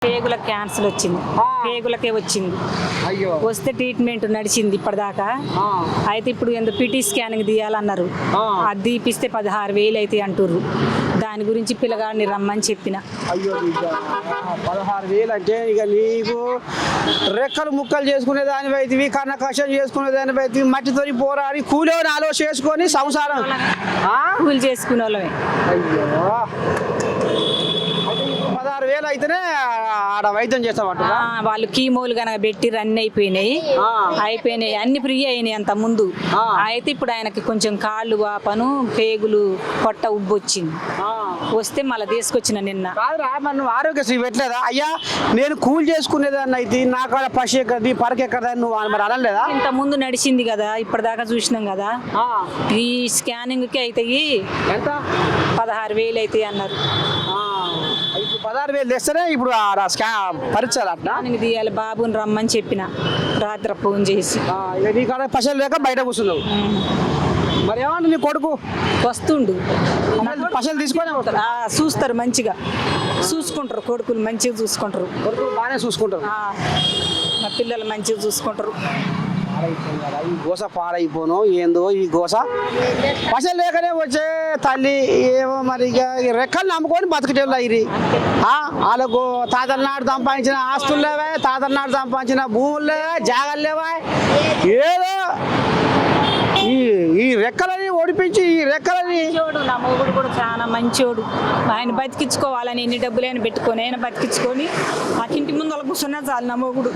పేగుల cancer వచ్చింది, పేగులకే వచ్చింది. అయ్యో వస్తే ట్రీట్మెంట్ నడిచింది ఇప్పటిదాకా. అయితే ఇప్పుడు ఎందుకు పిటి స్కానింగ్ తీయాలన్నారు, అది తీపిస్తే 16,000 అయితే అంటుర్రు. దాని గురించి పిల్లగాడిని రమ్మని చెప్పిన. అయ్యో 16,000 అంటే ఇక నీకు రెక్కలు ముక్కలు చేసుకునే దాని అయితే కన్న కష్టం చేసుకునే దాని అయితే మట్టితోని పోరాడి కూలి ఆలో చేసుకొని సంసారం కూలి చేసుకునే వాళ్ళమే. అయ్యో 16,000 అయితేనే ఆడ వైద్యం చేస్తామంట. వాళ్ళు కీమోలు కనుక పెట్టి రన్ అయిపోయినాయి, అన్ని ఫ్రీ అయినాయి అంత ముందు. అయితే ఇప్పుడు ఆయనకి కొంచెం కాళ్ళు వాపను, పేగులు పొట్ట ఉబ్బు వచ్చింది. వస్తే మళ్ళీ తీసుకొచ్చిన నిన్న. కాదురా మనం ఆరోగ్యశ్రీ పెట్టలేదా? అయ్యా నేను కూలి చేసుకునేదాన్ని అయితే నా కాడ పసి ఎక్కడిది పరక ఎక్కడదని నువ్వు మరి అనలేదా? ఇంత ముందు నడిచింది కదా, ఇప్పటిదాకా చూసినాం కదా. ఈ స్కానింగ్కి అయితే ఎంత 16,000 అయితే అన్నారు. 16,000 తెస్తేనే ఇప్పుడు పరీక్షలు అట్లా స్కానింగ్ తీయాలి. బాబుని రమ్మని చెప్పిన రాత్రి ఫోన్ చేసి. నీ కాడ పైసలు లేక బయట కూర్చున్నావు. మరి ఏమంటే నీ కొడుకు వస్తుండు, పైసలు తీసుకొని చూస్తారు, మంచిగా చూసుకుంటారు. కొడుకులు మంచిగా చూసుకుంటారు, కొడుకు బాగానే చూసుకుంటారు. మా పిల్లలు మంచిగా చూసుకుంటారు. ఈ గోస పాడైపోను ఏందో ఈ గోస. పైసలు లేకనే వచ్చే తల్లి ఏమో మరి ఇక రెక్కలు నమ్ముకొని బతికేటోళ్ళు అయ్యి. వాళ్ళకు తాతల నాడు సంపాదించిన ఆస్తులు లేవా, తాతల నాడు సంపాదించిన భూములు లేవా, జాగాలు లేవా, ఏదో ఈ రెక్కలని ఓడిపించి ఈ రెక్కలని. నా మొగుడు కూడా చాలా మంచోడు. ఆయన బతికించుకోవాలని ఎన్ని డబ్బులైనా పెట్టుకొని ఆయన బతికించుకొని మాకు ఇంటి ముందు వాళ్ళ కూర్చున్నా చాలు నా మొగుడు.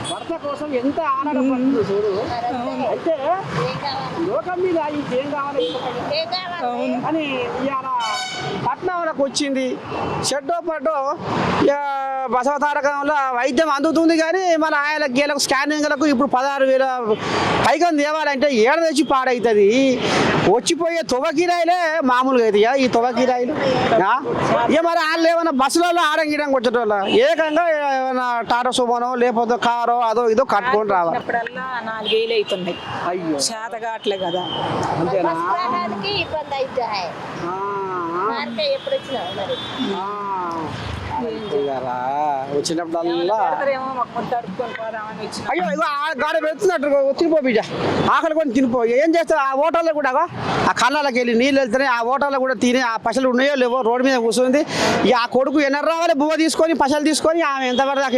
భర్త కోసం ఎంత ఆనందపడుతుంది చూడు. అయితే లోకం మీద ఇంకేం కావాలి అని ఇవాళ పట్నంలోకి వచ్చింది. షెడ్డో పడ్డో బసవతారకంలో వైద్యం అందుతుంది, కానీ మన ఆయన గీలకు స్కానింగ్లకు ఇప్పుడు 16,000 పైగా తేవాలంటే ఏడ తెచ్చి పాడవుతుంది. వచ్చిపోయే తువ్వకిరాయిలే మామూలుగా అవుతాయా ఈ తువ్వకిరాయిలు? ఇక మరి వాళ్ళు ఏమైనా బస్సులలో ఆడంగిడం వచ్చేటోళ్ళ ఏకంగా ఏమైనా టాటా సుమోనో లేకపోతే కారో అదో ఇదో కట్టుకొని రావాలి. 4,000 అవుతున్నాయి. అయ్యో చేతగాట్లే కదా. అంతేనా? వచ్చినప్పుడల్లా అయ్యో ఇగో గాడ పెడుతున్నట్టు తినిపో బిడ్డ, ఆకలి కొని తినిపో. ఏం చేస్తారు ఆ హోటల్లో కూడా ఆ కళ్ళకి వెళ్ళి నీళ్ళు వెళ్తున్నాయి. ఆ హోటల్లో కూడా తిని ఆ పసలు ఉన్నాయో లేవో రోడ్డు మీద కూర్చుంది. ఇక ఆ కొడుకు ఎన్నర రావాలి బువ్వ తీసుకొని పసలు తీసుకొని ఆమె ఎంత పడదాకా